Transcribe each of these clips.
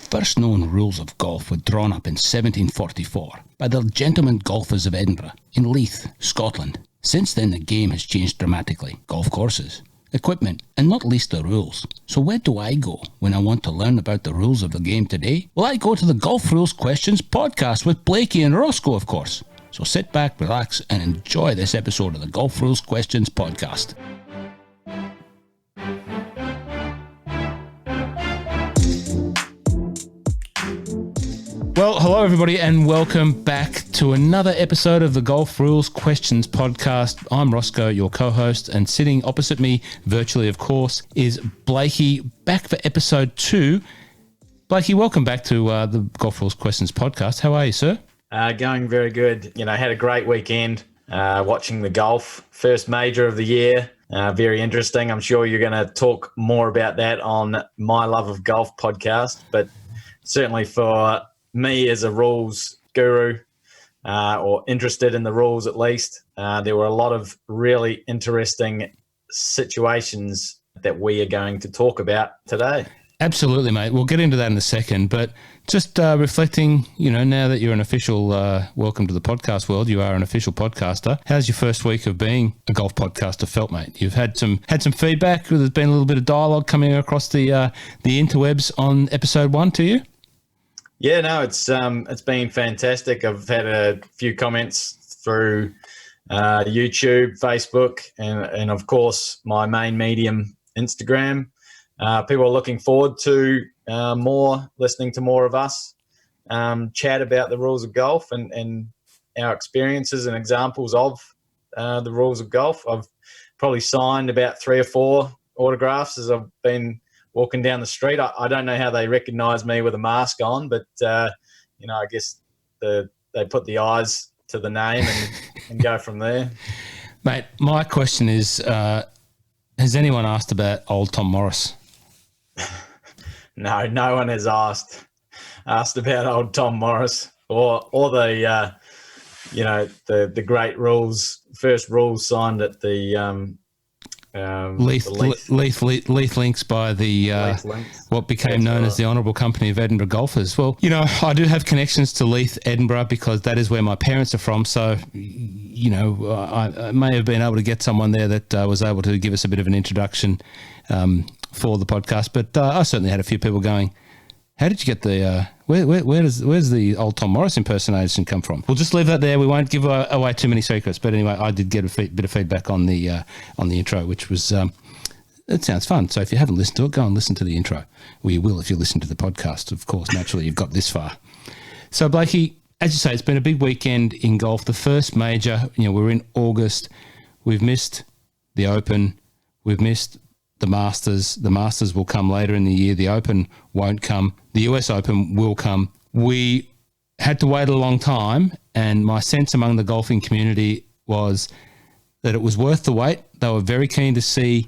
first known rules of golf were drawn up in 1744 by the Gentlemen Golfers of Edinburgh in Leith, Scotland. Since then, the game has changed dramatically. Golf courses, equipment, and not least the rules. So where do I go when I want to learn about the rules of the game today? Well, I go to the Golf Rules Questions podcast with Blakey and Roscoe, of course. So sit back, relax, and enjoy this episode of the Golf Rules Questions podcast. Well, hello everybody and welcome back to another episode of the Golf Rules Questions podcast. I'm Roscoe, your co-host, and sitting opposite me, virtually of course, is Blakey, back for episode 2. Blakey, welcome back to the Golf Rules Questions podcast. How are you, sir? Going very good. Had a great weekend watching the golf, first major of the year. Very interesting. I'm sure you're going to talk more about that on My Love of Golf podcast, but certainly for me as a rules guru or interested in the rules at least, there were a lot of really interesting situations that we are going to talk about today. Absolutely, mate. We'll get into that in a second, but just reflecting, now that you're an official, welcome to the podcast world, you are an official podcaster. How's your first week of being a golf podcaster felt, mate? You've had some feedback. There's been a little bit of dialogue coming across the interwebs on episode 1 to you. Yeah, no, it's been fantastic. I've had a few comments through YouTube, Facebook, and of course my main medium, Instagram. People are looking forward to listening to more of us chat about the rules of golf and our experiences and examples of the rules of golf. I've probably signed about 3 or 4 autographs as I've been walking down the street. I don't know how they recognise me with a mask on, but I guess they put the eyes to the name and go from there. Mate, my question is, has anyone asked about old Tom Morris? No one has asked about old Tom Morris or the great rules, first rules signed at the Leith Links by the what became known as the Honourable Company of Edinburgh Golfers. Well, I do have connections to Leith, Edinburgh, because that is where my parents are from. So, I may have been able to get someone there that was able to give us a bit of an introduction for the podcast. But I certainly had a few people going, how did you get the where's the old Tom Morris impersonation come from? We'll just leave that there. We won't give away too many secrets. But anyway, I did get a bit of feedback on the intro, which was it sounds fun. So if you haven't listened to it, go and listen to the intro. Well, you will if you listen to the podcast, of course. Naturally, you've got this far. So Blakey, as you say, it's been a big weekend in golf. The first major. We're in August. We've missed the Open. We've missed the Masters. The Masters will come later in the year. The Open won't come. The US Open will come. We had to wait a long time, and my sense among the golfing community was that it was worth the wait. They were very keen to see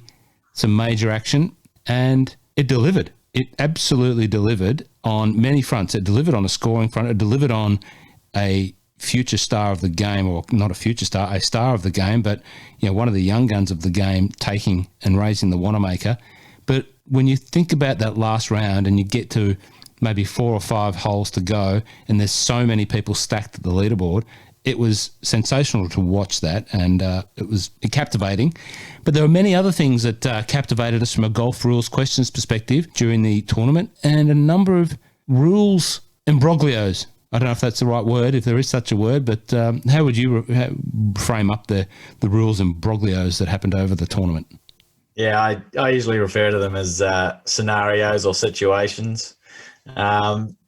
some major action, and it delivered. It absolutely delivered on many fronts. It delivered on a scoring front. It delivered on a future star of the game, or not a future star, a star of the game, but one of the young guns of the game taking and raising the Wanamaker. But when you think about that last round and you get to maybe 4 or 5 holes to go and there's so many people stacked at the leaderboard, it was sensational to watch that, and it was captivating. But there were many other things that captivated us from a Golf Rules Questions perspective during the tournament, and a number of rules imbroglios. I don't know if that's the right word, if there is such a word, but how would you frame up the rules imbroglios that happened over the tournament? Yeah, I usually refer to them as scenarios or situations.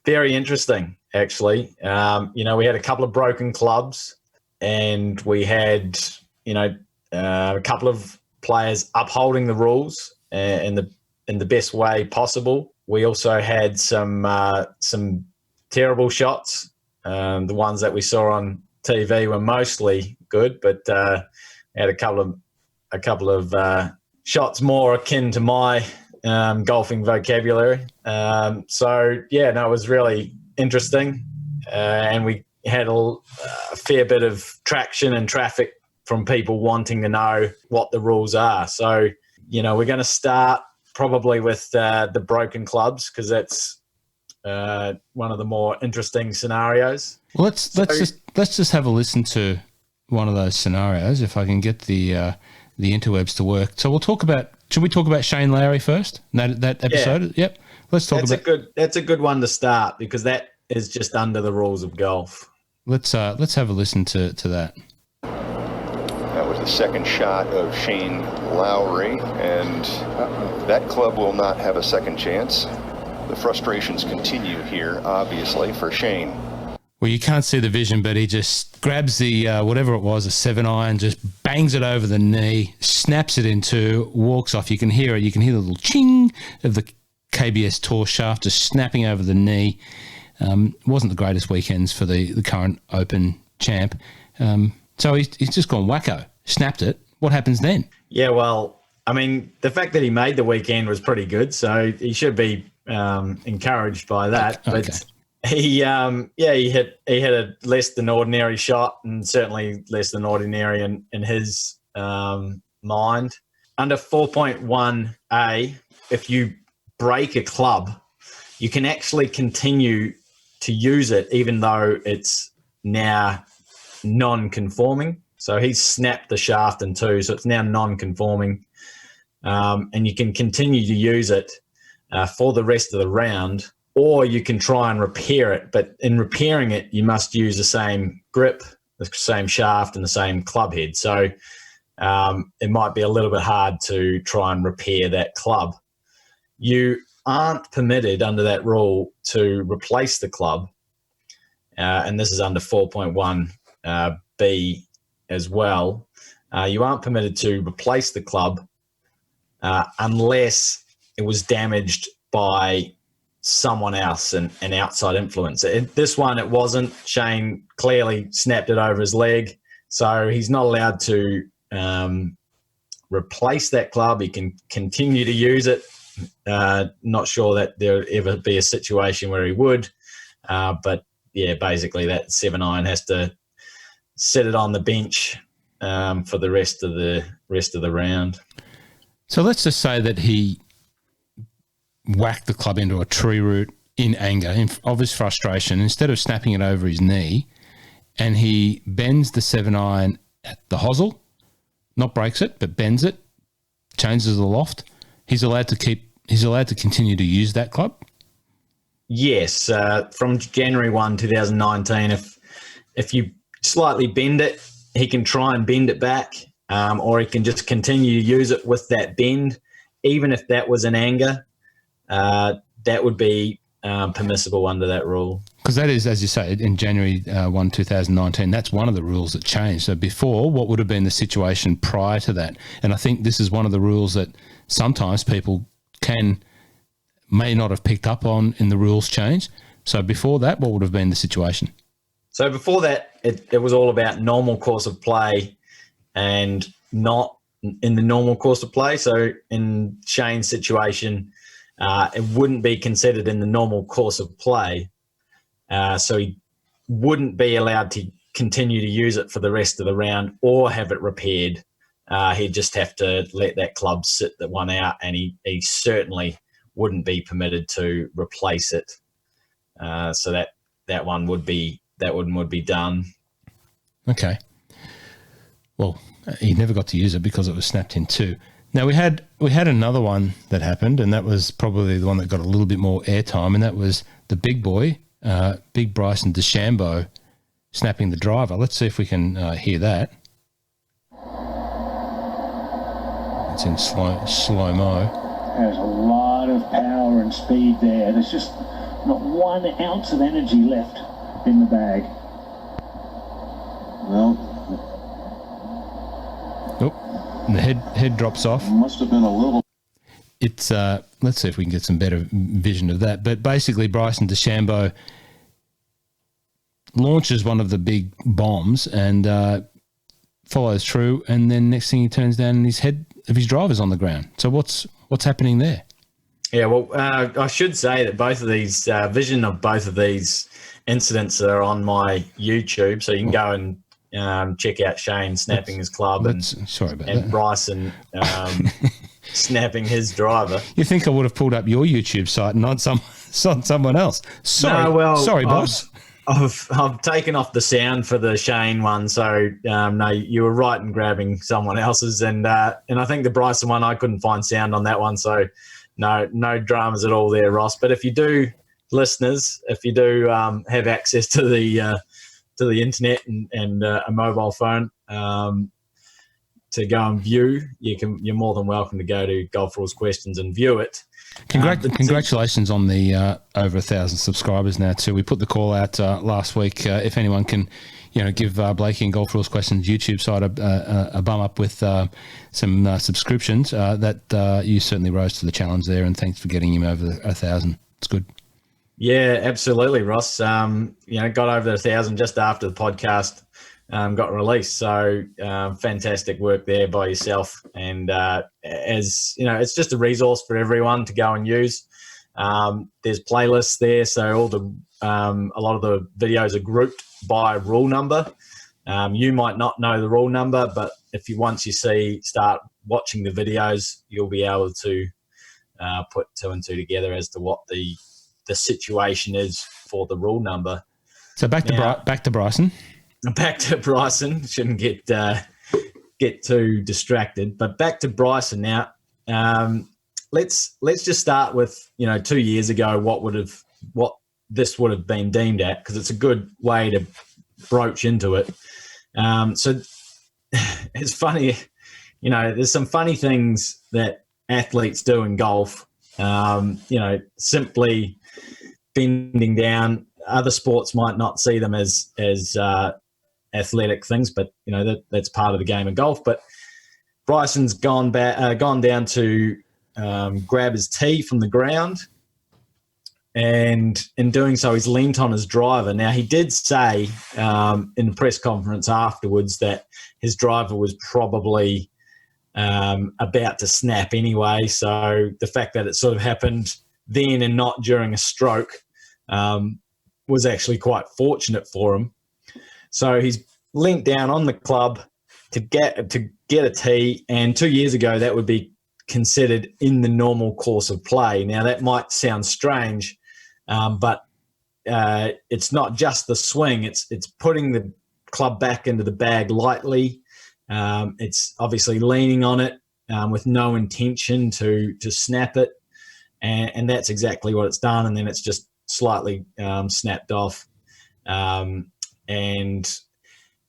Very interesting, actually. We had a couple of broken clubs, and we had, a couple of players upholding the rules in the best way possible. We also had some terrible shots. The ones that we saw on TV were mostly good, but had a couple of shots more akin to my golfing vocabulary. It was really interesting, and we had a fair bit of traction and traffic from people wanting to know what the rules are. So, we're going to start probably with the broken clubs, because that's one of the more interesting scenarios. Well, let's just have a listen to one of those scenarios if I can get the interwebs to work. So we'll talk about. Should we talk about Shane Lowry first? That episode. Yeah. Yep. Let's talk about. That's a good one to start because that is just under the rules of golf. Let's have a listen to that. That was the second shot of Shane Lowry, and that club will not have a second chance. The frustrations continue here, obviously, for Shane. Well, you can't see the vision, but he just grabs the, whatever it was, a 7-iron, just bangs it over the knee, snaps it in two, walks off. You can hear it. You can hear the little ching of the KBS Tour shaft just snapping over the knee. Wasn't the greatest weekends for the current Open champ. So he's just gone wacko, snapped it. What happens then? Yeah, well, I mean, the fact that he made the weekend was pretty good, so he should be encouraged by that. Okay. But he hit a less than ordinary shot, and certainly less than ordinary in his mind. Under 4.1A, if you break a club, you can actually continue to use it even though it's now non-conforming. So he's snapped the shaft in two, so it's now non-conforming, and you can continue to use it for the rest of the round. Or you can try and repair it, but in repairing it, you must use the same grip, the same shaft, and the same club head. So it might be a little bit hard to try and repair that club. You aren't permitted under that rule to replace the club, and this is under 4.1B as well. You aren't permitted to replace the club unless it was damaged by someone else, an outside influence. This one, it wasn't. Shane clearly snapped it over his leg, so he's not allowed to replace that club. He can continue to use it. Not sure that there would ever be a situation where he would, but yeah, basically that 7-iron has to set it on the bench for the rest of the round. So let's just say that he whacked the club into a tree root in anger, of his frustration, instead of snapping it over his knee, and he bends the 7-iron at the hosel, not breaks it, but bends it, changes the loft. He's allowed to continue to use that club? Yes, from January 1, 2019, if you slightly bend it, he can try and bend it back, or he can just continue to use it with that bend, even if that was in anger. That would be permissible under that rule. Because that is, as you say, in January 1, 2019, that's one of the rules that changed. So before, what would have been the situation prior to that? And I think this is one of the rules that sometimes people may not have picked up on in the rules change. So before that, what would have been the situation? So before that, it was all about normal course of play and not in the normal course of play. So in Shane's situation, it wouldn't be considered in the normal course of play. So he wouldn't be allowed to continue to use it for the rest of the round or have it repaired. He'd just have to let that club sit that one out, and he certainly wouldn't be permitted to replace it. So that one would be done. Okay. Well, he never got to use it because it was snapped in two. Now we had another one that happened, and that was probably the one that got a little bit more airtime, and that was the big boy, big Bryson DeChambeau, snapping the driver. Let's see if we can hear that. It's in slow-mo. There's a lot of power and speed there. There's just not 1 ounce of energy left in the bag. Well, and the head drops off. Must have been a little. It's let's see if we can get some better vision of that. But basically, Bryson DeChambeau launches one of the big bombs and follows through, and then next thing he turns down and his head of his driver's on the ground. So what's happening there? Yeah, well, I should say that both of these vision of both of these incidents are on my YouTube, so you can go and check out Shane snapping his club and Bryson snapping his driver. You think I would have pulled up your YouTube site and not It's on someone else. Sorry, sorry, boss. I've taken off the sound for the Shane one, so no, you were right in grabbing someone else's, and I think the Bryson one, I couldn't find sound on that one, so no dramas at all there, Ross. But if you do, listeners, if you do have access to the internet and a mobile phone to go and view, you're more than welcome to go to GolfRules Questions and view it. Congratulations on the over 1,000 subscribers now too. We put the call out last week. If anyone can, give Blakey and GolfRules Questions YouTube side a bum up with some subscriptions, that you certainly rose to the challenge there. And thanks for getting him over 1,000. It's good. Yeah, absolutely, Ross. Got over 1,000 just after the podcast got released. So fantastic work there by yourself. And as you know, it's just a resource for everyone to go and use. There's playlists there, so all the a lot of the videos are grouped by rule number. You might not know the rule number, but once you start watching the videos, you'll be able to put two and two together as to what the situation is for the rule number. So back to Bryson. Back to Bryson. Shouldn't get too distracted, but back to Bryson now. Let's just start with 2 years ago what this would have been deemed at, because it's a good way to broach into it. So it's funny, there's some funny things that athletes do in golf. Simply bending down. Other sports might not see them as athletic things, but that's part of the game of golf. But Bryson's gone down to grab his tee from the ground, and in doing so, he's leant on his driver. Now, he did say in the press conference afterwards that his driver was probably about to snap anyway. So the fact that it sort of happened then and not during a stroke was actually quite fortunate for him. So he's leant down on the club to get a tee, and 2 years ago that would be considered in the normal course of play. Now that might sound strange, but it's not just the swing. It's putting the club back into the bag lightly. It's obviously leaning on it with no intention to snap it, and that's exactly what it's done. And then it's just slightly snapped off. And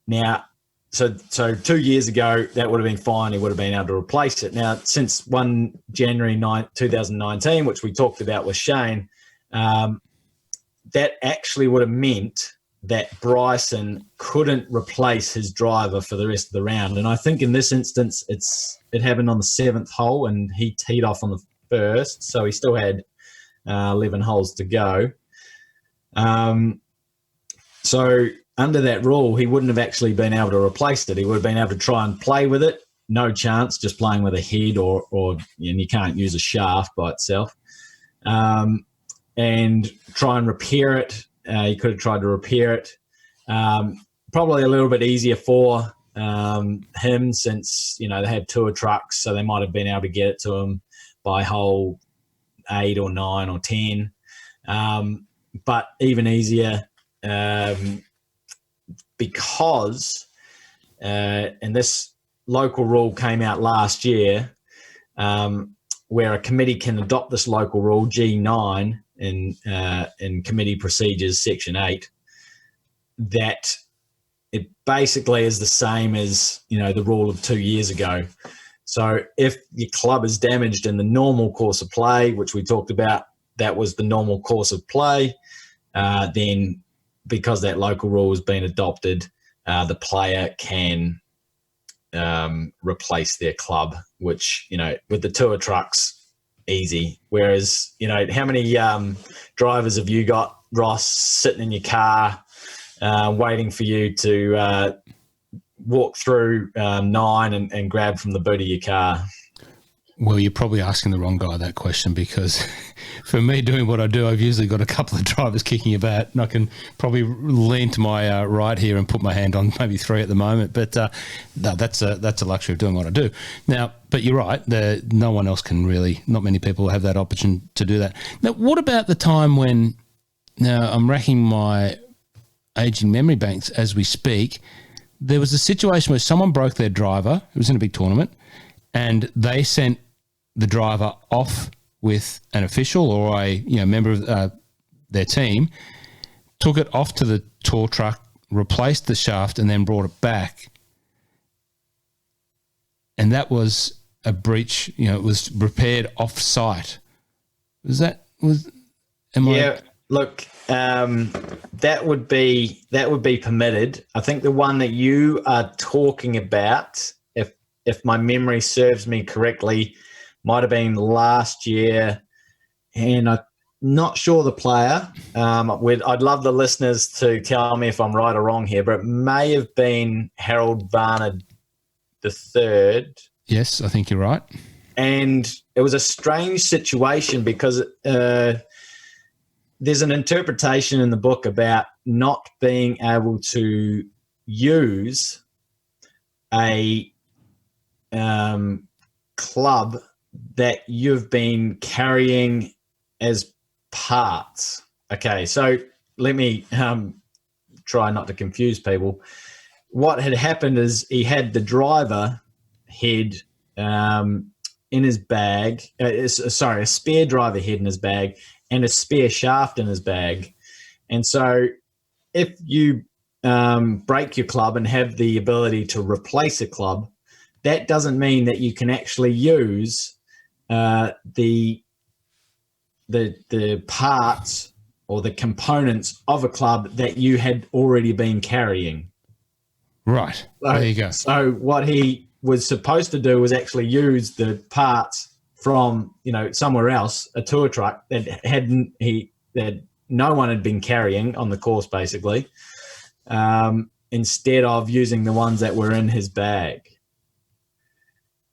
now, so 2 years ago, that would have been fine. He would have been able to replace it. Now, since 1 January 2019, which we talked about with Shane, that actually would have meant that Bryson couldn't replace his driver for the rest of the round. And I think in this instance, it happened on the 7th hole, and he teed off on the 1st, so he still had 11 holes to go. So under that rule, he wouldn't have actually been able to replace it. He would have been able to try and play with it. No chance, just playing with a head or and you can't use a shaft by itself. And try and repair it. He could have tried to repair it. Probably a little bit easier for him since, they had tour trucks, so they might have been able to get it to him by hole 8 or 9 or 10. But even easier because, and this local rule came out last year, where a committee can adopt this local rule, G9, in committee procedures section 8, that it basically is the same as the rule of 2 years ago. So if your club is damaged in the normal course of play, which we talked about, that was the normal course of play, then because that local rule has been adopted, the player can replace their club, which with the tour trucks, easy. Whereas, how many drivers have you got, Ross, sitting in your car waiting for you to walk through 9 and grab from the boot of your car? Well, you're probably asking the wrong guy that question, because for me doing what I do, I've usually got a couple of drivers kicking about, and I can probably lean to my right here and put my hand on maybe 3 at the moment. But no, that's a luxury of doing what I do. Now, but you're right. No one else can really, not many people have that option to do that. Now, what about the time when, now I'm racking my aging memory banks as we speak, there was a situation where someone broke their driver. It was in a big tournament, and they sent the driver off with an official or a member of their team, took it off to the tour truck, replaced the shaft, and then brought it back. And that was a breach. It was repaired off site. Look, that would be permitted. I think the one that you are talking about, if my memory serves me correctly, might have been last year, and I'm not sure the player. I'd love the listeners to tell me if I'm right or wrong here, but it may have been Varner III. Yes, I think you're right. And it was a strange situation because there's an interpretation in the book about not being able to use a club that you've been carrying as parts. Okay, so let me try not to confuse people. What had happened is he had the driver head in his bag, a spare driver head in his bag and a spare shaft in his bag. And so if you break your club and have the ability to replace a club, that doesn't mean that you can actually use the parts or the components of a club that you had already been carrying. Right. So, there you go. So what he was supposed to do was actually use the parts from somewhere else, a tour truck that no one had been carrying on the course, basically, instead of using the ones that were in his bag.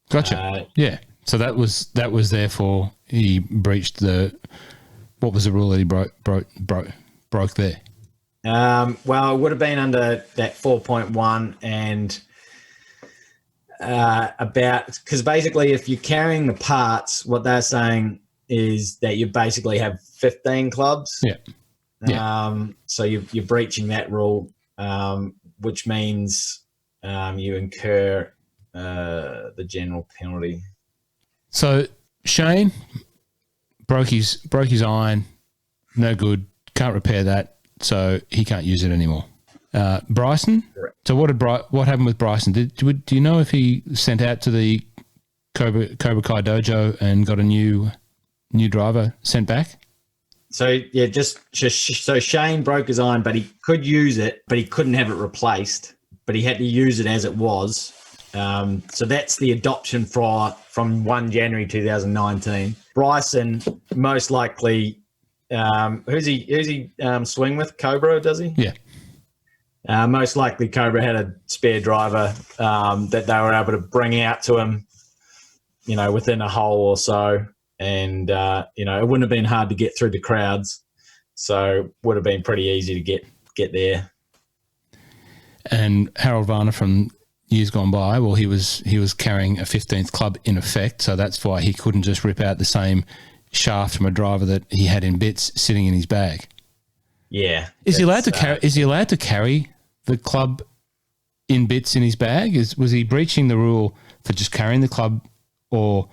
Gotcha. Yeah. So that was therefore he breached what was the rule that he broke there? Well, it would have been under that 4.1 and because basically if you're carrying the parts, what they're saying is that you basically have 15 clubs. Yeah. So you're breaching that rule, which means you incur the general penalty. So Shane broke his iron, no good, can't repair that, so he can't use it anymore. Bryson. Correct. So what happened with Bryson? Do you know if he sent out to the Cobra Kai dojo and got a new driver sent back? So yeah, so Shane broke his iron, but he could use it, but he couldn't have it replaced. But he had to use it as it was. So that's the adoption from 1 January 2019. Bryson most likely, who's he swing with? Cobra, does he? Yeah. Most likely Cobra had a spare driver that they were able to bring out to him, within a hole or so. And, it wouldn't have been hard to get through the crowds. So would have been pretty easy to get there. And Varner from years gone by, well, he was carrying a 15th club in effect, so that's why he couldn't just rip out the same shaft from a driver that he had in bits sitting in his bag. Yeah. Is he allowed to carry the club in bits in his bag? Was he breaching the rule for just carrying the club, or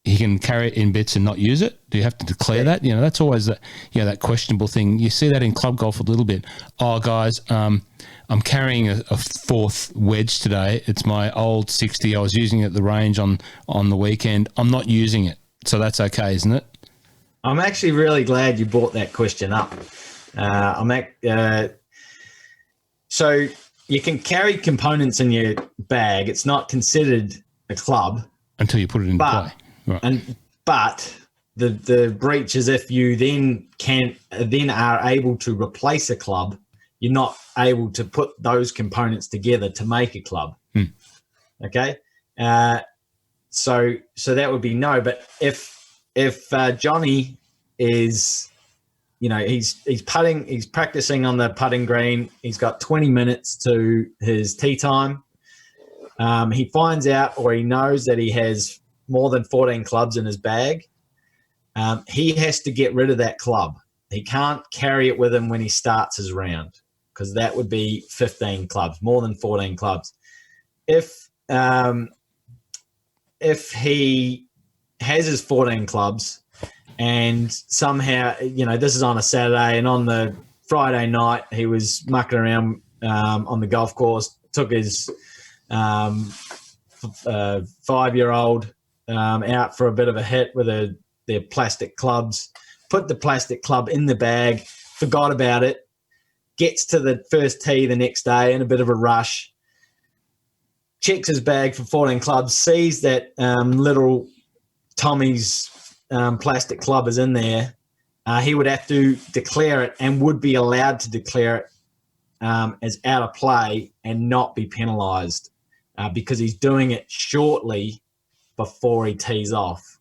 he can carry it in bits and not use it? Do you have to declare that? That's always that questionable thing. You see that in club golf a little bit. Oh, guys, I'm carrying a 4th wedge today. It's my old 60. I was using it at the range on the weekend. I'm not using it. So that's okay, isn't it? I'm actually really glad you brought that question up. So you can carry components in your bag. It's not considered a club. Until you put it into play. Right. But the breach is if you then are able to replace a club, you're not able to put those components together to make a club. Okay. so that would be no. But if Johnny is, he's putting, he's practicing on the putting green. He's got 20 minutes to his tee time. He finds out, or he knows that he has more than 14 clubs in his bag. He has to get rid of that club. He can't carry it with him when he starts his round, because that would be 15 clubs, more than 14 clubs. If he has his 14 clubs and somehow, this is on a Saturday, and on the Friday night he was mucking around on the golf course, took his 5-year-old out for a bit of a hit with their plastic clubs, put the plastic club in the bag, forgot about it, gets to the first tee the next day in a bit of a rush, checks his bag for 14 clubs, sees that little Tommy's plastic club is in there. He would have to declare it, and would be allowed to declare it as out of play and not be penalised because he's doing it shortly before he tees off.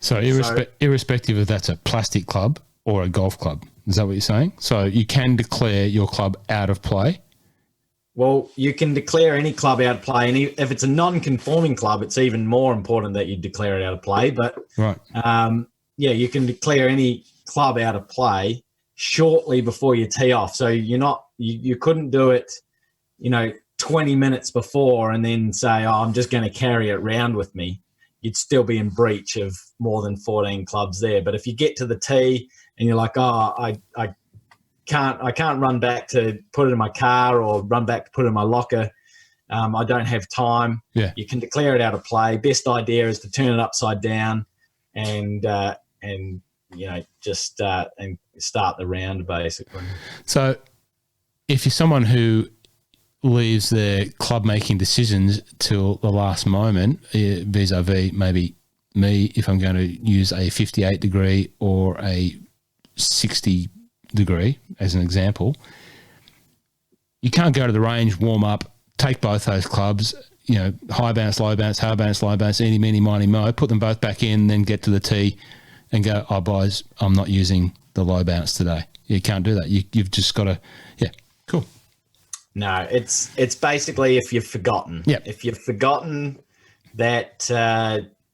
So irrespective of that's a plastic club or a golf club, is that what you're saying? So you can declare your club out of play? Well, you can declare any club out of play, and if it's a non-conforming club, it's even more important that you declare it out of play. But right, you can declare any club out of play shortly before you tee off. So you couldn't do it, 20 minutes before and then say, "Oh, I'm just going to carry it round with me." You'd still be in breach of more than 14 clubs there. But if you get to the tee and you're like, "Oh, I can't run back to put it in my car or run back to put it in my locker. I don't have time." Yeah. You can declare it out of play. Best idea is to turn it upside down and start the round basically. So if you're someone who leaves their club making decisions till the last moment, vis-a-vis maybe me, if I'm going to use a 58 degree or a 60 degree as an example, you can't go to the range, warm up, take both those clubs, high bounce, low bounce, hard bounce, low bounce, eeny, meeny, miny, mo, put them both back in, then get to the tee and go, "Oh, boys, I'm not using the low bounce today." You can't do that. You've just got to, cool. No, it's basically if you've forgotten. Yeah. If you've forgotten that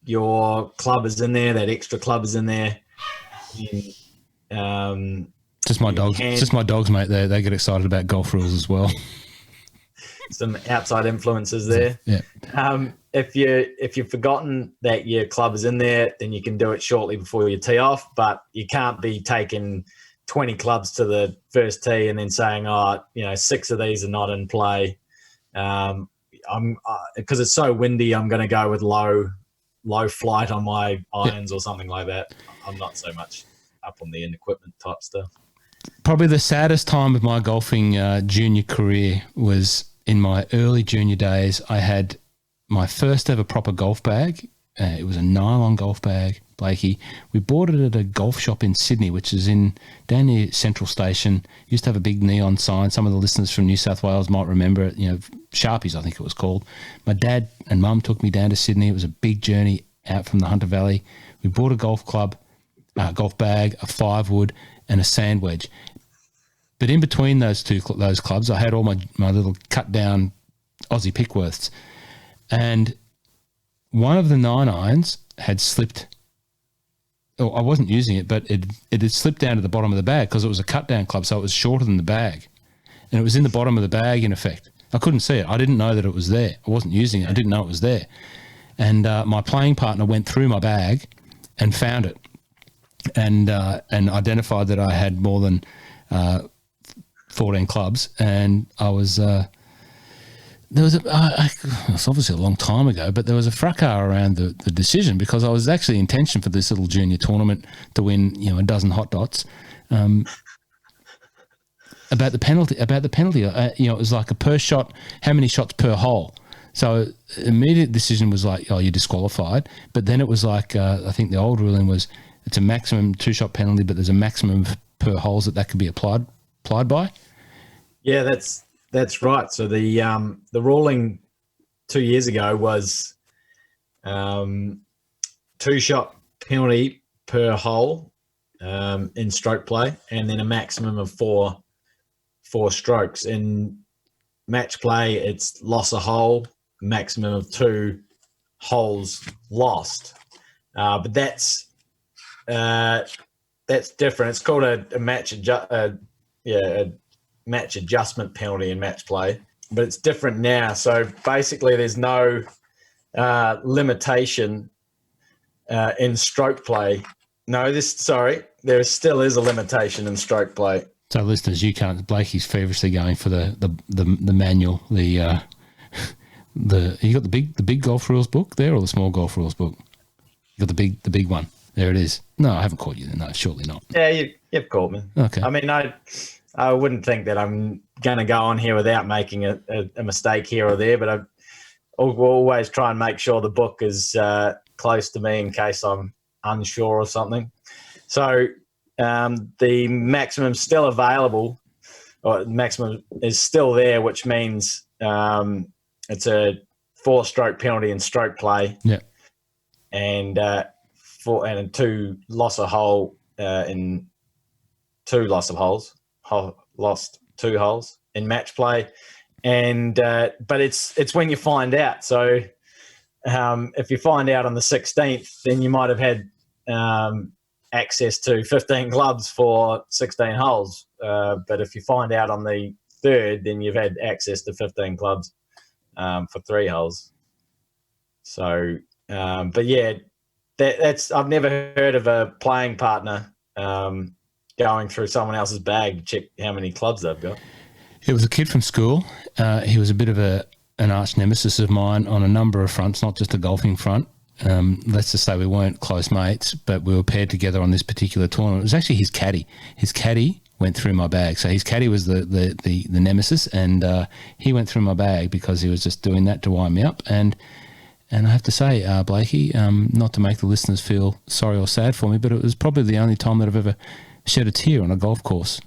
your club is in there, that extra club is in there. Just my dogs, mate. They get excited about golf rules as well. Some outside influences there. Yeah. If you've forgotten that your club is in there, then you can do it shortly before you tee off. But you can't be taking 20 clubs to the first tee and then saying, "Oh, 6 of these are not in play. I'm because it's so windy, I'm going to go with low flight on my irons," or something like that. I'm not so much up on the end equipment type stuff. Probably the saddest time of my golfing junior career was in my early junior days. I had my first ever proper golf bag. It was a nylon golf bag, Blakey. We bought it at a golf shop in Sydney, which is down near Central Station. Used to have a big neon sign. Some of the listeners from New South Wales might remember it. Sharpies, I think it was called. My dad and mum took me down to Sydney. It was a big journey out from the Hunter Valley. We bought a golf club, golf bag, a 5-wood, and a sand wedge. But in between those clubs, I had all my little cut down Aussie Pickworths, and one of the 9-irons had slipped. Oh, I wasn't using it, but it had slipped down to the bottom of the bag because it was a cut down club, so it was shorter than the bag, and it was in the bottom of the bag in effect. I couldn't see it. I didn't know that it was there. I wasn't using it. I didn't know it was there, and my playing partner went through my bag and found it, and identified that I had more than 14 clubs, and I was it's obviously a long time ago, but there was a fracas around the decision because I was actually in tension for this little junior tournament to win, a dozen hot dots. About the penalty, it was like a per shot, how many shots per hole. So immediate decision was like, "Oh, you're disqualified." But then it was like, I think the old ruling was it's a maximum 2-shot penalty, but there's a maximum per holes that could be applied by. Yeah, that's right. So the ruling 2 years ago was 2-shot penalty per hole in stroke play, and then a maximum of four strokes. In match play, it's loss a hole, maximum of 2 holes lost. But that's different. It's called a match adjustment penalty in match play, but it's different now. So basically, there's no limitation in stroke play. No, there still is a limitation in stroke play. So listeners, you can't. Blakey's feverishly going for the manual. You got the big golf rules book there, or the small golf rules book? You got the big one. There it is. No, I haven't caught you. No, surely not. Yeah, you've caught me. Okay. I mean, I wouldn't think that I'm going to go on here without making a mistake here or there, but we'll always try and make sure the book is close to me in case I'm unsure or something. So the maximum's still available, or maximum is still there, which means it's a 4-stroke penalty in stroke play. Yeah. And 2 loss a hole in 2 loss of holes, lost 2 holes in match play, and but it's when you find out. So if you find out on the 16th, then you might have had access to 15 clubs for 16 holes. But if you find out on the 3rd, then you've had access to 15 clubs for 3 holes. So, but yeah, that's I've never heard of a playing partner going through someone else's bag to check how many clubs they've got. It was a kid from school. He was a bit of an arch nemesis of mine on a number of fronts, not just a golfing front. Let's just say we weren't close mates, but we were paired together on this particular tournament. It was actually his caddy. His caddy went through my bag. So his caddy was the nemesis, and he went through my bag because he was just doing that to wind me up. And I have to say, Blakey, not to make the listeners feel sorry or sad for me, but it was probably the only time that I've ever shed a tear on a golf course.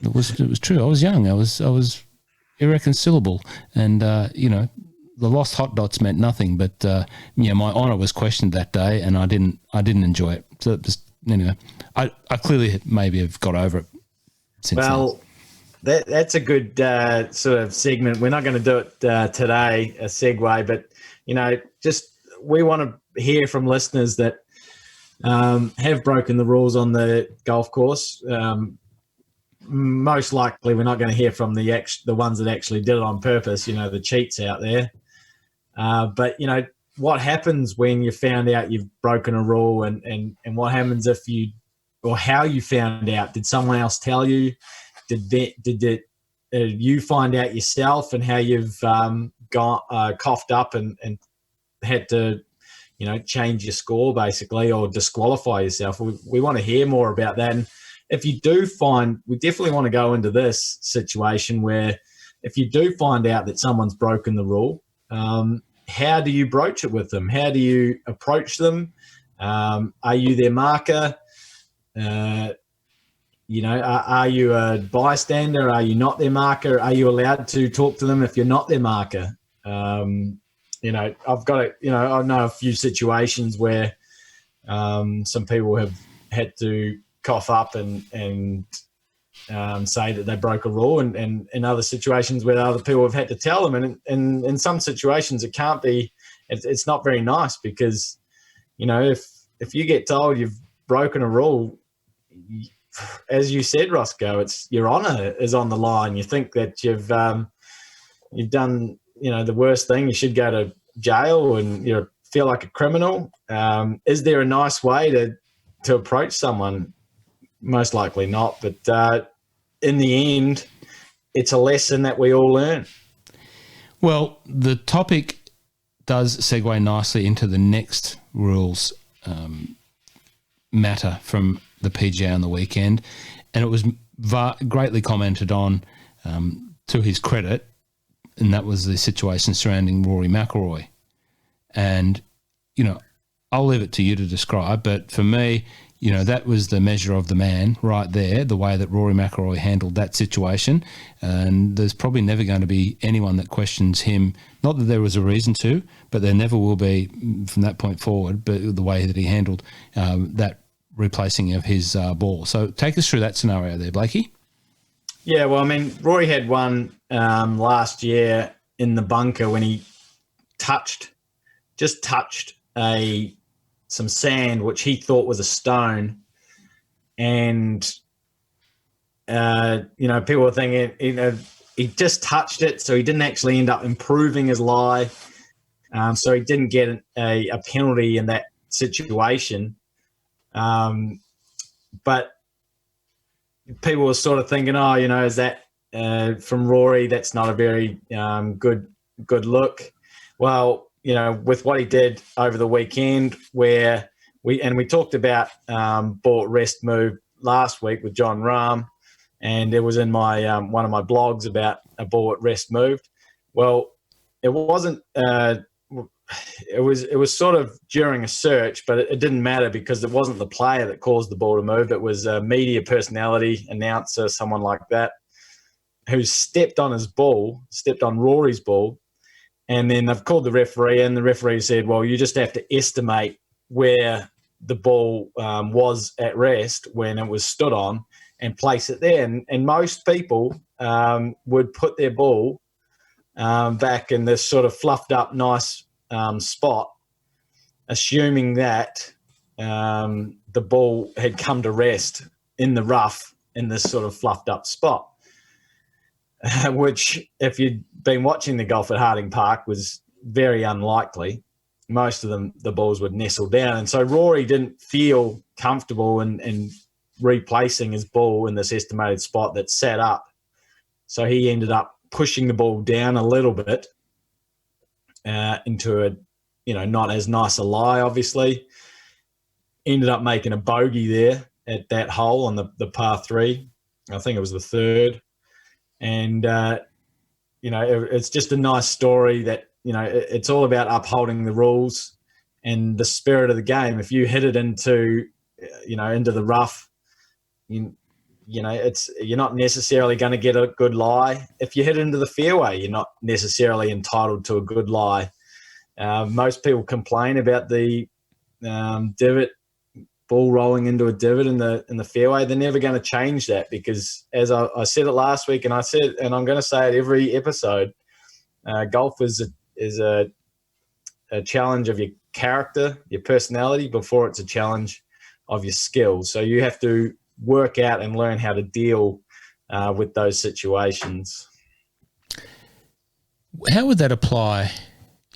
It was true. I was young. I was irreconcilable, and the lost hot dots meant nothing. But my honour was questioned that day, and I didn't enjoy it. So it just, I clearly maybe have got over it since then. That's a good sort of segment. We're not going to do it today, a segue, but we want to hear from listeners that have broken the rules on the golf course. Most likely, we're not going to hear from the ones that actually did it on purpose. The cheats out there. But what happens when you found out you've broken a rule, and what happens if or how you found out? Did someone else tell you? Did you find out yourself, and how you've coughed up and had to, change your score basically, or disqualify yourself? We want to hear more about that. And if you do we definitely want to go into this situation where if you do find out that someone's broken the rule, how do you broach it with them? How do you approach them? Are you their marker? Are you a bystander? Are you not their marker? Are you allowed to talk to them if you're not their marker? I've got I know a few situations where some people have had to cough up and say that they broke a rule, and in other situations where other people have had to tell them. And in some situations, it can't be. It's not very nice because, if you get told you've broken a rule, as you said, Roscoe, it's your honour is on the line. You think that you've done, the worst thing. You should go to jail and you feel like a criminal. Is there a nice way to approach someone? Most likely not. But in the end, it's a lesson that we all learn. Well, the topic does segue nicely into the next rules matter from the PGA on the weekend, and it was greatly commented on to his credit, and that was the situation surrounding Rory McIlroy. And, I'll leave it to you to describe, but for me, that was the measure of the man right there, the way that Rory McIlroy handled that situation. And there's probably never going to be anyone that questions him. Not that there was a reason to, but there never will be from that point forward, but the way that he handled that replacing of his ball. So take us through that scenario there, Blakey. Yeah, well, I mean, Rory had one last year in the bunker when he just touched some sand, which he thought was a stone. And, people were thinking, he just touched it, so he didn't actually end up improving his lie. So he didn't get a penalty in that situation. But people were sort of thinking, is that from Rory? That's not a very good look. Well, with what he did over the weekend, where we talked about ball at rest move last week with John Rahm, and it was in my one of my blogs about a ball at rest move. Well, it wasn't. It was sort of during a search, but it didn't matter because it wasn't the player that caused the ball to move. It was a media personality, announcer, someone like that, who stepped on Rory's ball. And then they've called the referee, and the referee said, well, you just have to estimate where the ball was at rest when it was stood on and place it there. And most people would put their ball back in this sort of fluffed up, nice spot, assuming that the ball had come to rest in the rough in this sort of fluffed up spot. Which, if you'd been watching the golf at Harding Park, was very unlikely. Most of them, the balls would nestle down. And so Rory didn't feel comfortable in replacing his ball in this estimated spot that sat up. So he ended up pushing the ball down a little bit into a, not as nice a lie, obviously. Ended up making a bogey there at that hole on the par 3. I think it was the 3rd. And, it's just a nice story that, it's all about upholding the rules and the spirit of the game. If you hit it into the rough, you're not necessarily going to get a good lie. If you hit it into the fairway, you're not necessarily entitled to a good lie. Most people complain about the divot, ball rolling into a divot in the fairway. They're never going to change that because, as I said it last week, and I'm going to say it every episode, golf is a challenge of your character, your personality, before it's a challenge of your skills. So you have to work out and learn how to deal with those situations. How would that apply,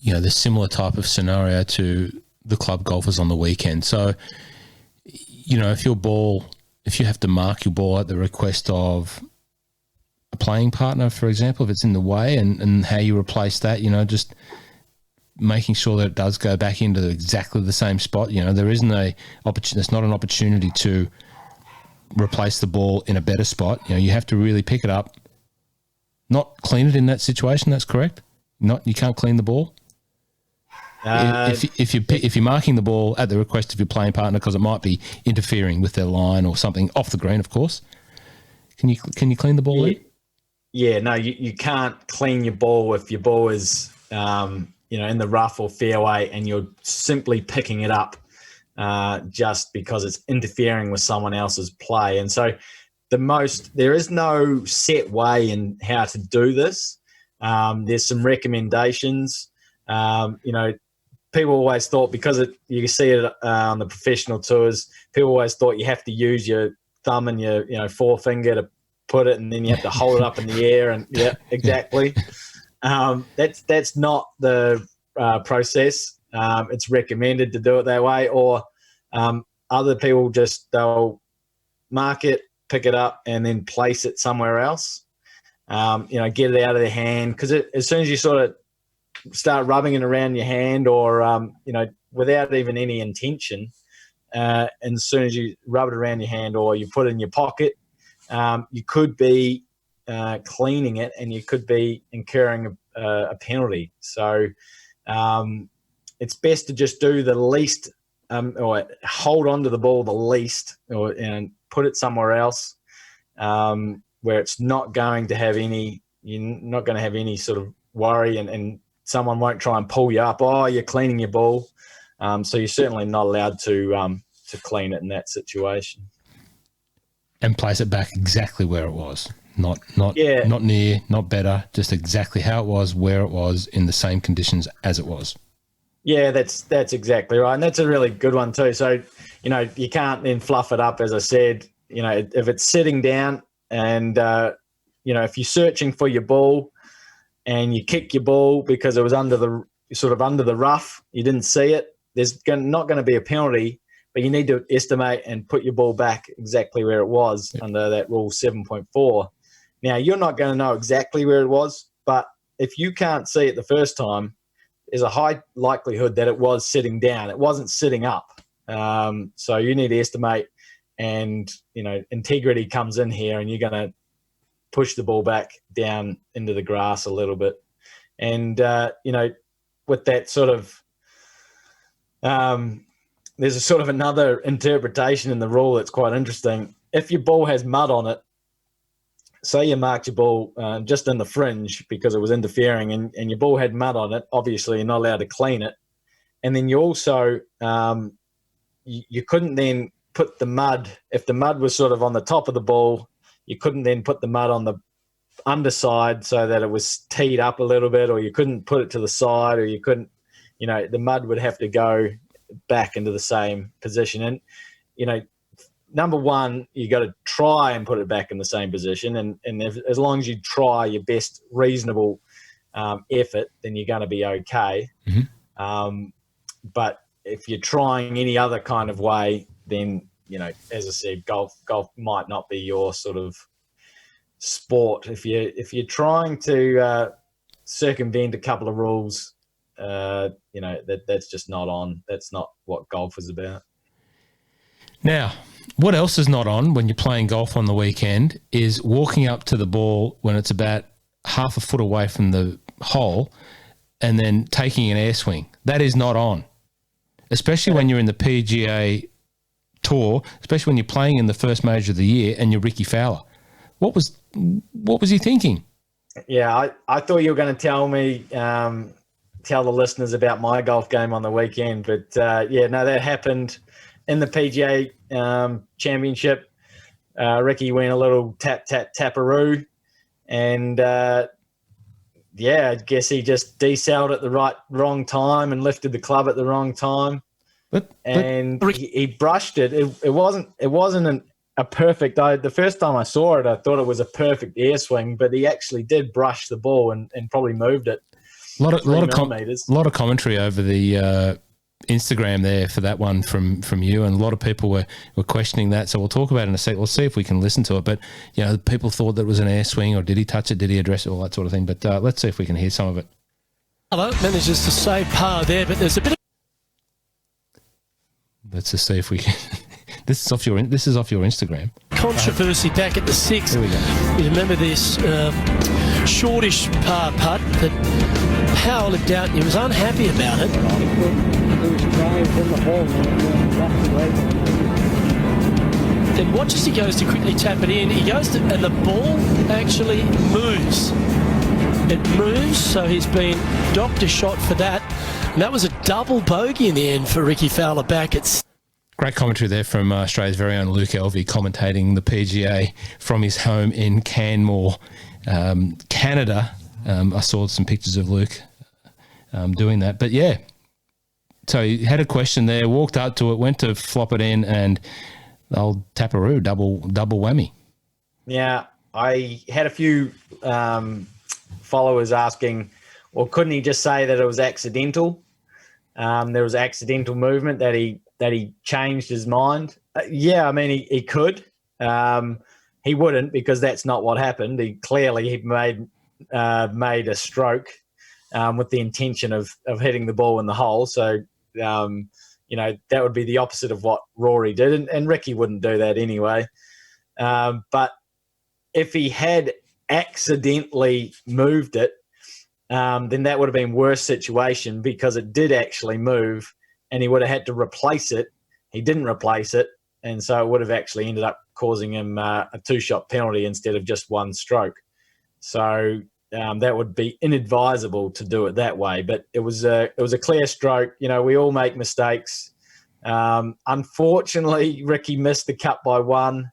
the similar type of scenario to the club golfers on the weekend? So, if you have to mark your ball at the request of a playing partner, for example, if it's in the way, and how you replace that, just making sure that it does go back into exactly the same spot. There isn't it's not an opportunity to replace the ball in a better spot. You have to really pick it up, not clean it in that situation. That's correct. You can't clean the ball. If you're marking the ball at the request of your playing partner because it might be interfering with their line or something off the green, of course, can you clean the ball in? Yeah, no, you can't clean your ball if your ball is in the rough or fairway and you're simply picking it up just because it's interfering with someone else's play. And so there is no set way in how to do this. There's some recommendations. People always thought, because you can see it on the professional tours, people always thought you have to use your thumb and your forefinger to put it, and then you have to hold it up in the air. And yeah, exactly. That's not the process. It's recommended to do it that way, or other people they'll mark it, pick it up, and then place it somewhere else. Get it out of their hand, because as soon as you sort of start rubbing it around your hand, or without even any intention, and as soon as you rub it around your hand or you put it in your pocket, you could be cleaning it, and you could be incurring a penalty. So it's best to just do the least or hold on to the ball the least, and put it somewhere else where it's not going to have any. You're not going to have any sort of worry, and someone won't try and pull you up. Oh, you're cleaning your ball, so you're certainly not allowed to clean it in that situation. And place it back exactly where it was. Not near, not better, just exactly how it was, where it was, in the same conditions as it was. Yeah, that's exactly right. And that's a really good one too. So, you can't then fluff it up, as I said. If it's sitting down and, if you're searching for your ball and you kick your ball because it was under the rough, you didn't see it, there's not going to be a penalty, but you need to estimate and put your ball back exactly where it was under that rule 7.4. Now, you're not going to know exactly where it was, but if you can't see it the first time, there's a high likelihood that it was sitting down. It wasn't sitting up. So you need to estimate, and, integrity comes in here, and you're going to push the ball back down into the grass a little bit. And, with that sort of there's a sort of another interpretation in the rule that's quite interesting. If your ball has mud on it, say you marked your ball just in the fringe because it was interfering, and your ball had mud on it, obviously you're not allowed to clean it. And then you also, you couldn't then put the mud, if the mud was sort of on the top of the ball, you couldn't then put the mud on the underside so that it was teed up a little bit, or you couldn't put it to the side, or you couldn't, the mud would have to go back into the same position. And, number one, you got to try and put it back in the same position. And as long as you try your best reasonable effort, then you're going to be okay. Mm-hmm. But if you're trying any other kind of way, then, as I said, golf might not be your sort of sport. If you're trying to circumvent a couple of rules, that's just not on. That's not what golf is about. Now, what else is not on when you're playing golf on the weekend is walking up to the ball when it's about half a foot away from the hole and then taking an air swing. That is not on, especially when you're in the PGA Tour, especially when you're playing in the first major of the year and you're Rickie Fowler. What was he thinking? Yeah, I thought you were going to tell me, tell the listeners about my golf game on the weekend, but that happened in the PGA Championship. Rickie went a little taparoo, and I guess he just decelled at the wrong time and lifted the club at the wrong time, and he brushed it. It wasn't a perfect. The first time I saw it, I thought it was a perfect air swing, but he actually did brush the ball and probably moved it. A lot of commentary over the Instagram there for that one from you, and a lot of people were questioning that. So we'll talk about it in a sec. We'll see if we can listen to it. But people thought that it was an air swing, or did he touch it? Did he address it? All that sort of thing. But let's see if we can hear some of it. Hello, manages to save par there, but there's a bit of. Let's just see if we can. This is off your Instagram. Controversy back at the 6th. Here we go. You remember this shortish par putt that Powell had down. He was unhappy about it. Then watch as he goes to quickly tap it in. He goes to, and the ball actually moves. It moves, so he's been docked a shot for that. And that was a double bogey in the end for Rickie Fowler back at. Great commentary there from Australia's very own Luke Elvey, commentating the PGA from his home in Canmore, Canada. I saw some pictures of Luke doing that. But yeah, so he had a question there, walked up to it, went to flop it in, and old taparoo, double whammy. Yeah, I had a few followers asking, well, couldn't he just say that it was accidental? There was accidental movement that he changed his mind. I mean, he could. He wouldn't, because that's not what happened. He made a stroke with the intention of hitting the ball in the hole. So, that would be the opposite of what Rory did. And Rickie wouldn't do that anyway. But if he had accidentally moved it, then that would have been worse situation, because it did actually move. and he would have had to replace it. He didn't replace it, and so it would have actually ended up causing him a 2-shot penalty instead of just 1 stroke. So that would be inadvisable to do it that way. But it was a clear stroke. You know, we all make mistakes. Unfortunately, Rickie missed the cut by 1,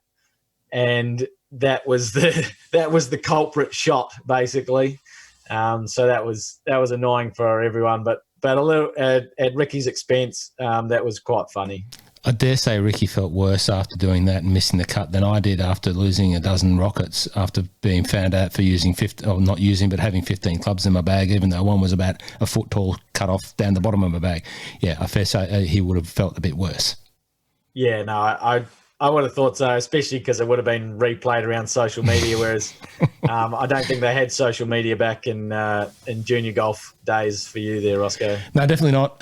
and that was the culprit shot, basically. So that was annoying for everyone, but a little at Rickie's expense, that was quite funny. I dare say Rickie felt worse after doing that and missing the cut than I did after losing a dozen rockets after being found out for using having 15 clubs in my bag, even though one was about a foot tall cut off down the bottom of my bag. Yeah, I fair say he would have felt a bit worse. Yeah, no, I would have thought so, especially because it would have been replayed around social media, whereas I don't think they had social media back in junior golf days for you there, Roscoe. No, definitely not.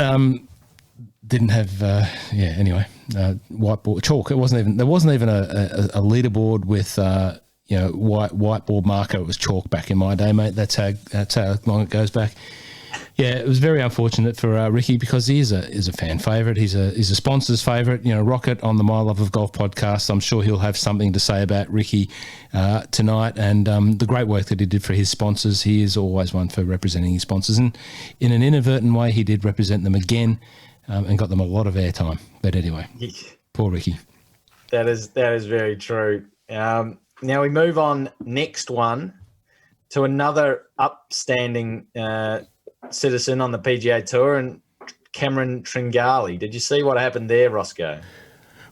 Didn't have whiteboard chalk. There wasn't even a leaderboard with whiteboard marker. It was chalk back in my day, mate. That's how long it goes back. Yeah, it was very unfortunate for Rickie because he is a fan favourite. He's a sponsor's favourite. You know, Rocket on the My Love of Golf podcast. I'm sure he'll have something to say about Rickie tonight and the great work that he did for his sponsors. He is always one for representing his sponsors, and in an inadvertent way, he did represent them again. And got them a lot of airtime. But anyway, poor Rickie. That is very true. Now we move on next one to another upstanding citizen on the PGA Tour, and Cameron Tringale. Did you see what happened there, Roscoe?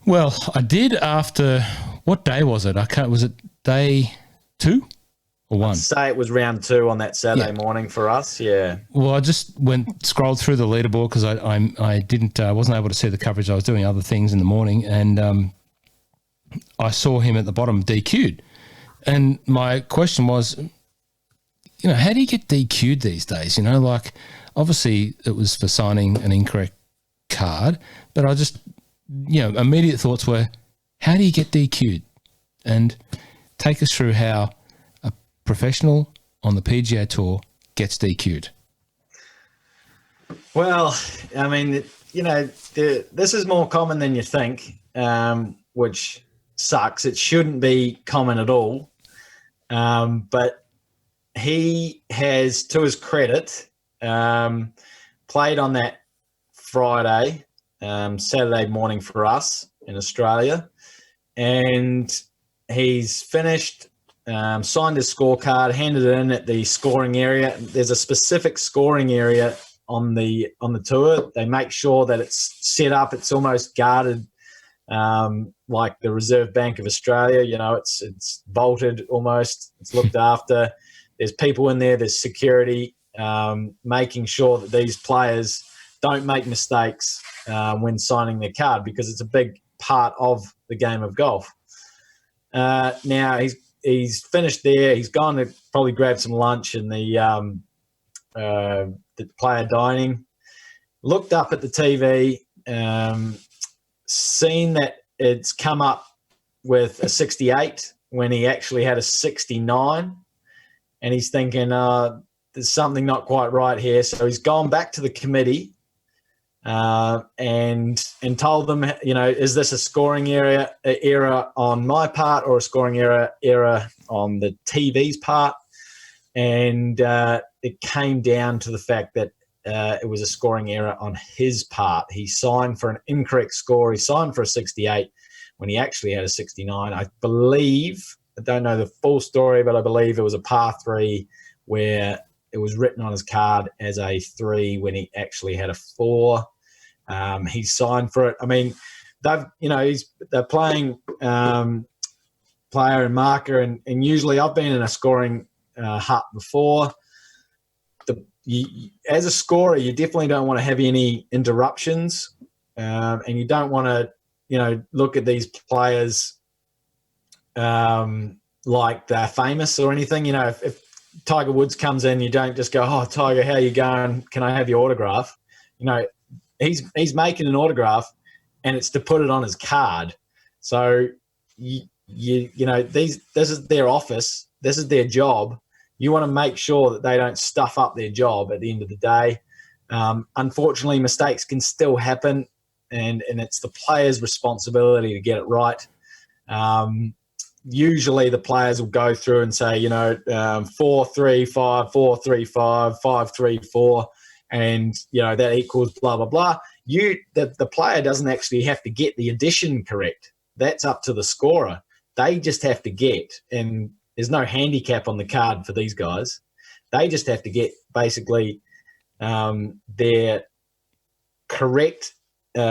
Well, I did after, what day was it? Was it day 2? Or 1? I'd say it was round 2 on that Saturday morning for us. Yeah. Well, I just scrolled through the leaderboard because I wasn't able to see the coverage. I was doing other things in the morning, and I saw him at the bottom DQ'd. And my question was, you know, how do you get DQ'd these days? You know, like obviously it was for signing an incorrect card, but I just, immediate thoughts were, how do you get DQ'd? And take us through how professional on the PGA Tour gets DQ'd. Well, I mean, this is more common than you think, which sucks. It shouldn't be common at all. But he has, to his credit, played on that Friday, Saturday morning for us in Australia, and he's finished. Signed his scorecard, handed it in at the scoring area. There's a specific scoring area on the tour. They make sure that it's set up. It's almost guarded, like the Reserve Bank of Australia. You know, it's vaulted almost. It's looked after. There's people in there. There's security, making sure that these players don't make mistakes when signing their card, because it's a big part of the game of golf. Now he's finished there. He's gone to probably grab some lunch in the player dining. Looked up at the TV, seen that it's come up with a 68 when he actually had a 69, and he's thinking, there's something not quite right here. So he's gone back to the committee and told them, is this a scoring error on my part or a scoring error on the TV's part? And it came down to the fact that it was a scoring error on his part. He signed for an incorrect score. He signed for a 68 when he actually had a 69. I don't know the full story, but I believe it was a par 3 where it was written on his card as a 3 when he actually had a 4. He signed for it. I mean, they're playing player and marker, and usually I've been in a scoring hut before. As a scorer, you definitely don't want to have any interruptions, and you don't want to, look at these players like they're famous or anything. If Tiger Woods comes in, you don't just go, "Oh, Tiger, how you going? Can I have your autograph?" He's making an autograph, and it's to put it on his card. So this is their office. This is their job. You want to make sure that they don't stuff up their job at the end of the day. Unfortunately, mistakes can still happen, and it's the player's responsibility to get it right. Usually the players will go through and say, 4-3-5, 4-3-5, 5-3-4, and, that equals blah, blah, blah. The player doesn't actually have to get the addition correct. That's up to the scorer. They just have to get, and there's no handicap on the card for these guys. They just have to get basically their correct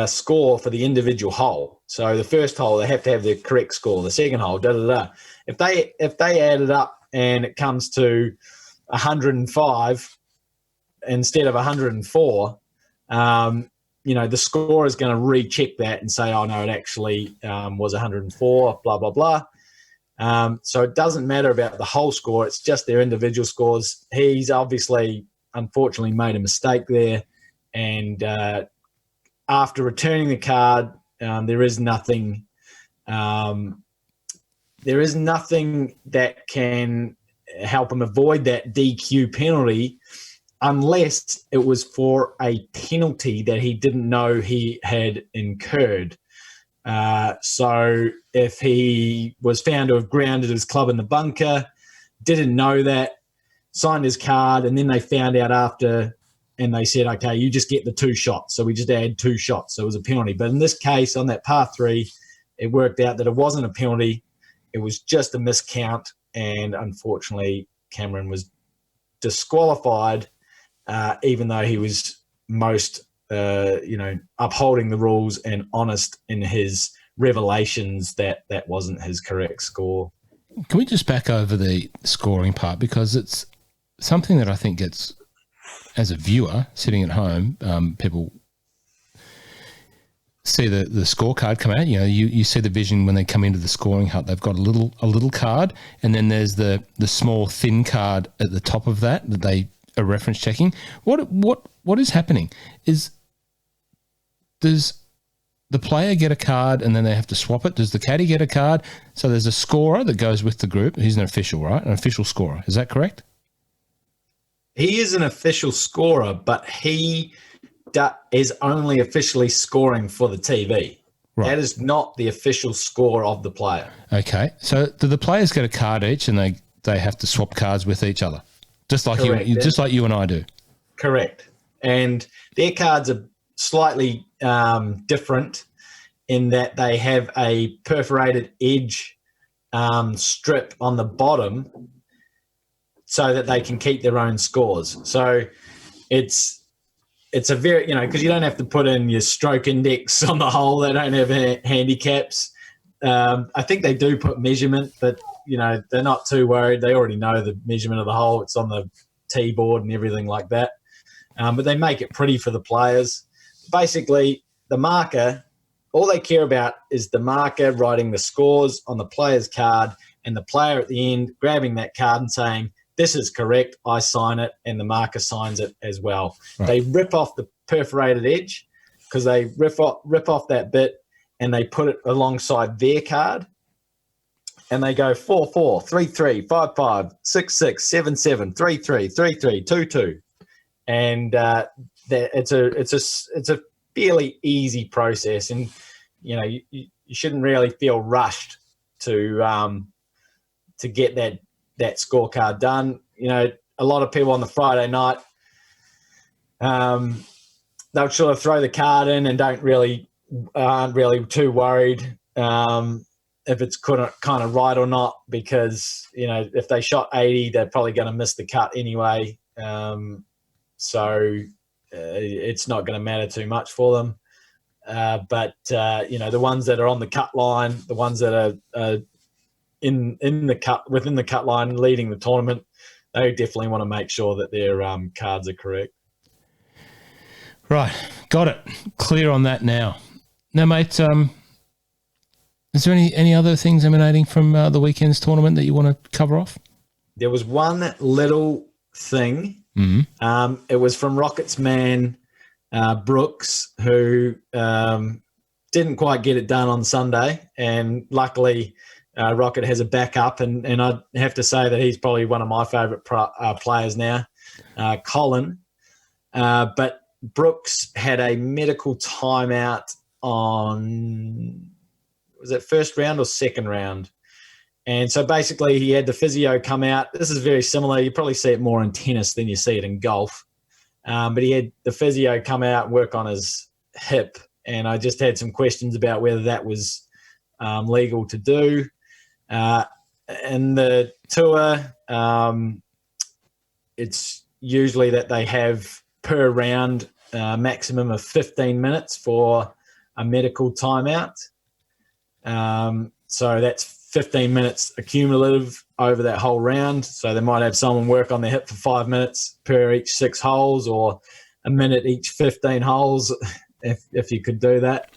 score for the individual hole. So the first hole, they have to have the correct score. The second hole, da-da-da. If they add it up and it comes to 105 instead of 104, the scorer is going to recheck that and say, oh, no, it actually was 104, blah, blah, blah. So it doesn't matter about the whole score. It's just their individual scores. He's obviously, unfortunately, made a mistake there. And after returning the card, there is nothing that can help him avoid that DQ penalty unless it was for a penalty that he didn't know he had incurred. So if he was found to have grounded his club in the bunker, didn't know that, signed his card, and then they found out after and they said, okay, you just get the 2 shots. So we just add 2 shots. So it was a penalty. But in this case, on that par 3, it worked out that it wasn't a penalty. It was just a miscount. And unfortunately, Cameron was disqualified, even though he was most, upholding the rules and honest in his revelations that wasn't his correct score. Can we just back over the scoring part? Because it's something that I think gets, as a viewer sitting at home, people see the scorecard come out. You see the vision when they come into the scoring hut. They've got a little card, and then there's the small thin card at the top of that they are reference checking. What is happening? Does the player get a card and then they have to swap it? Does the caddy get a card? So there's a scorer that goes with the group. He's an official, right? An official scorer. Is that correct? He is an official scorer, but he is only officially scoring for the TV. Right. That is not the official score of the player. Okay. So do the players get a card each and they have to swap cards with each other? Just like you and I do. Correct. And their cards are slightly different in that they have a perforated edge strip on the bottom so that they can keep their own scores. So it's a very, because you don't have to put in your stroke index on the hole. They don't have handicaps. I think they do put measurement, but, they're not too worried. They already know the measurement of the hole. It's on the tee board and everything like that. But they make it pretty for the players. Basically, the marker, all they care about is the marker writing the scores on the player's card and the player at the end grabbing that card and saying, this is correct, I sign it, and the marker signs it as well. Right. They rip off the perforated edge because they rip off that bit and they put it alongside their card, and they go 4-4, 3-3, 5-5, 6-6, 7-7, 3-3, 3-3, 2-2, and it's a fairly easy process, and you shouldn't really feel rushed to get that scorecard done. A lot of people on the Friday night, they'll sort of throw the card in and aren't really too worried if it's kind of right or not, because if they shot 80, they're probably going to miss the cut anyway. So it's not going to matter too much for them. But the ones that are on the cut line, the ones that are in the cut, within the cut line, leading the tournament, they definitely want to make sure that their cards are correct. Right, got it. Clear on that now. Now, mate, is there any other things emanating from the weekend's tournament that you want to cover off? There was one little thing. Mm-hmm. It was from Rockets man Brooks, who didn't quite get it done on Sunday, and luckily Rocket has a backup, and I'd have to say that he's probably one of my favourite players now, Colin. But Brooks had a medical timeout on, was it first round or second round? And so basically he had the physio come out. This is very similar. You probably see it more in tennis than you see it in golf. But he had the physio come out and work on his hip. And I just had some questions about whether that was legal to do. In the tour, it's usually that they have per round maximum of 15 minutes for a medical timeout. So that's 15 minutes accumulative over that whole round. So they might have someone work on their hip for 5 minutes per each 6 holes, or a minute each 15 holes, if you could do that.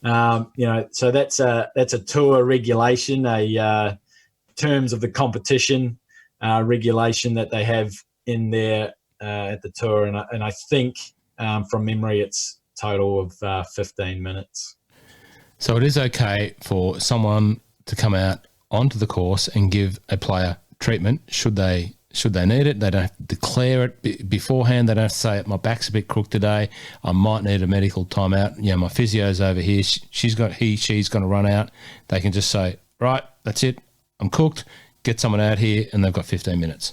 So that's a tour regulation, a terms of the competition regulation that they have in there at the tour. And I think from memory, it's total of 15 minutes. So it is okay for someone to come out onto the course and give a player treatment should they need it. They don't have to declare it beforehand. They don't have to say, my back's a bit crooked today, I might need a medical timeout. My physio's over here, she's going to run out. They can just say, right, that's it, I'm cooked, get someone out here, and they've got 15 minutes.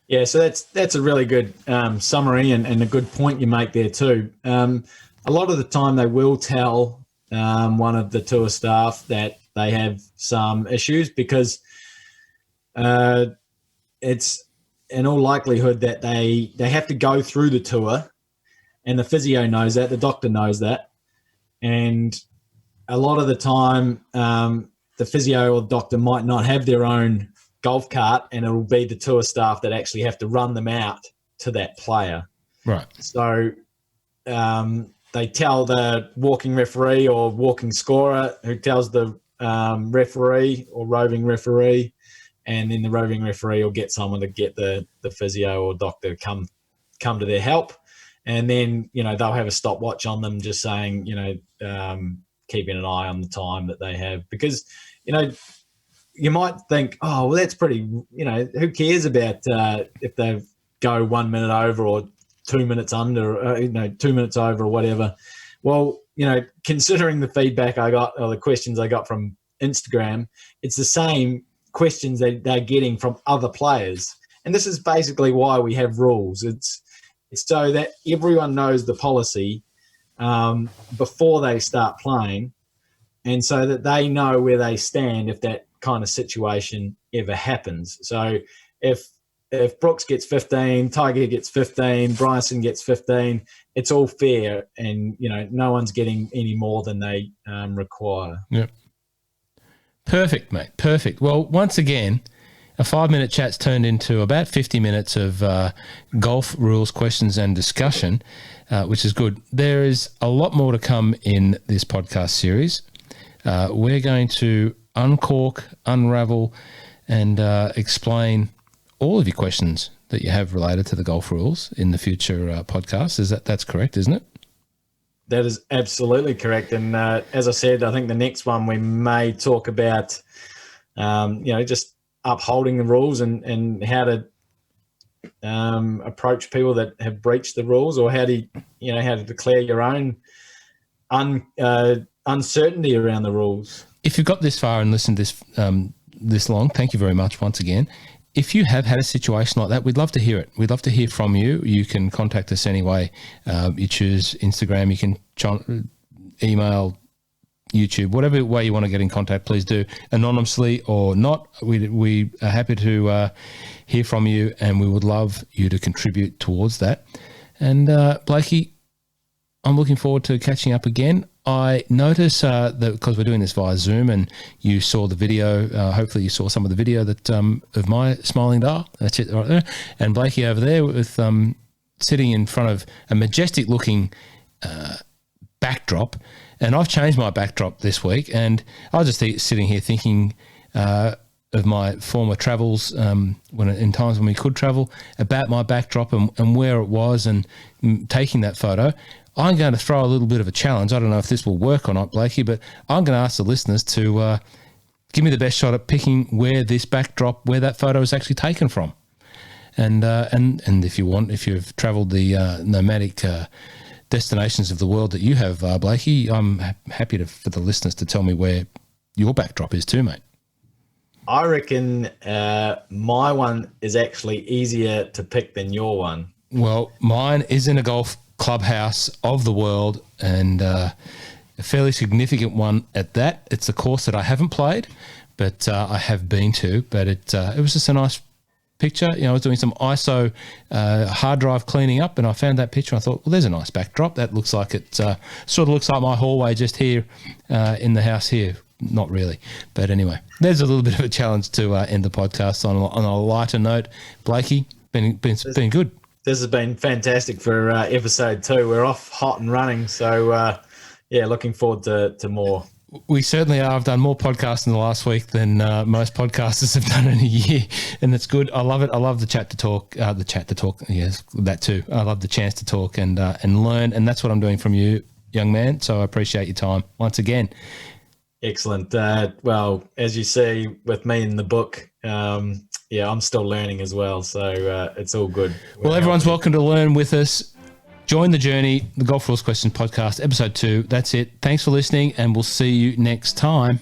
Yeah, so that's a really good summary and a good point you make there too. A lot of the time they will tell one of the tour staff that they have some issues, because it's in all likelihood that they have to go through the tour, and the physio knows that, the doctor knows that, and a lot of the time the physio or doctor might not have their own golf cart, and it'll be the tour staff that actually have to run them out to that player. Right. So they tell the walking referee or walking scorer, who tells the referee or roving referee, and then the roving referee will get someone to get the physio or doctor to come to their help. And then, they'll have a stopwatch on them, just saying, keeping an eye on the time that they have. Because, you might think, oh, well, that's pretty, who cares about if they go 1 minute over or 2 minutes under, 2 minutes over or whatever. Well, considering the feedback I got, or the questions I got from Instagram, it's the same questions that they're getting from other players. And this is basically why we have rules. It's so that everyone knows the policy before they start playing, and so that they know where they stand if that kind of situation ever happens. So if Brooks gets 15, Tiger gets 15, Bryson gets 15, it's all fair, and no one's getting any more than they require. Yep. Perfect, mate. Perfect. Well, once again, a 5-minute chat's turned into about 50 minutes of golf rules, questions, and discussion, which is good. There is a lot more to come in this podcast series. We're going to uncork, unravel, and explain all of your questions that you have related to the golf rules in the future podcasts. That's correct, isn't it? That is absolutely correct. And as I said, I think the next one we may talk about, just upholding the rules and how to approach people that have breached the rules, or how to declare your own uncertainty around the rules. If you've got this far and listened this long, thank you very much once again. If you have had a situation like that, we'd love to hear it. We'd love to hear from you. You can contact us any way you choose. Instagram, you can email, YouTube, whatever way you want to get in contact, please do, anonymously or not. We are happy to hear from you, and we would love you to contribute towards that. And Blakey, I'm looking forward to catching up again. I notice that because we're doing this via Zoom, and you saw the video, hopefully you saw some of the video that of my smiling dial. That's it right there. And Blakey over there with sitting in front of a majestic looking backdrop. And I've changed my backdrop this week, and I was just sitting here thinking of my former travels in times when we could travel, about my backdrop and where it was, and taking that photo. I'm going to throw a little bit of a challenge. I don't know if this will work or not, Blakey, but I'm going to ask the listeners to give me the best shot at picking where that photo is actually taken from. And if you want, if you've travelled the nomadic destinations of the world that you have, Blakey. I'm happy for the listeners to tell me where your backdrop is too, mate. I reckon my one is actually easier to pick than your one. Well, mine is in a golf clubhouse of the world, and a fairly significant one at that. It's a course that I haven't played, but I have been to. But it was just a nice picture. I was doing some ISO hard drive cleaning up, and I found that picture. I thought, well, there's a nice backdrop. That looks like it sort of looks like my hallway just here in the house here. Not really, but anyway, there's a little bit of a challenge to end the podcast on a lighter note. Blakey, been good. This has been fantastic for episode 2. We're off hot and running, so looking forward to more. We certainly are. I've done more podcasts in the last week than most podcasters have done in a year, and it's good. I love it. I love the chat to talk. Yes, that too. I love the chance to talk and learn, and that's what I'm doing from you, young man. So I appreciate your time once again. Excellent. Well, as you see with me in the book, I'm still learning as well. So it's all good. Well, everyone's welcome to learn with us. Join the journey, the Golf Rules Questions podcast, episode 2. That's it. Thanks for listening, and we'll see you next time.